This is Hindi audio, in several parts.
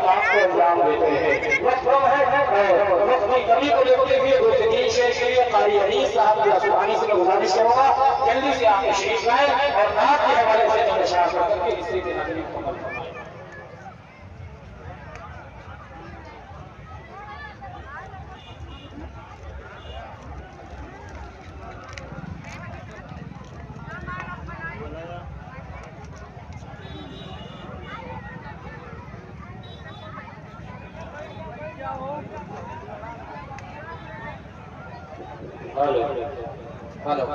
काम को अंजाम देते हैं। वक्त कम है, वक्त की कमी को देखते हुए गुफ्तगू शेष के लिए कारी हनीफ साहब की सुबहानी से मैं गुजारिश करूंगा जल्दी से आप तशरीफ लाएं और नात के हवाले से नशात करके इसी के नाज़रीन को मुकम्मल फरमाएं। हेलो हेलो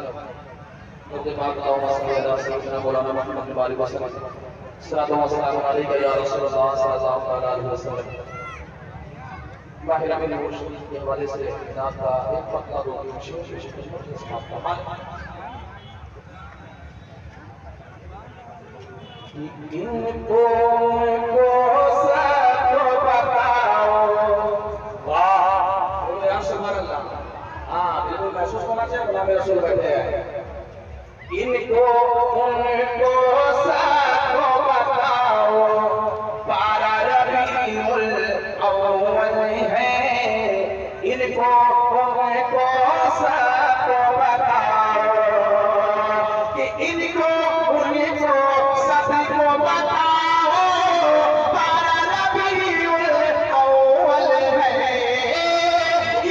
मुझे बात बताओ मसला सल्लल्लाहु मौलाना मोहम्मद बारी वसल्लम सल्लल्लाहु अलैहि या रसूलुल्लाह सल्लल्लाहु अलैहि वसल्लम बाहिर में रोशनी के हवाले से नात का एक पक्का दो इनको महसूस होना चाहिए गुलाम रसूल बैठे हैं इनको उनको सबको बताओ पारा रबीउल अव्वल है इनको उनको सबको बताओ कि इनको उनको सबको बताओ पारा रबीउल अव्वल है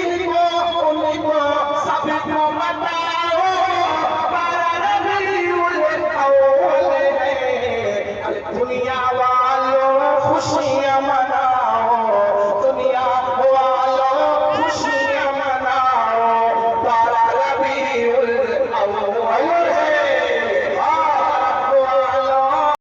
इनको उनको सबको बताओ पारा रबीउल अव्वल है दुनिया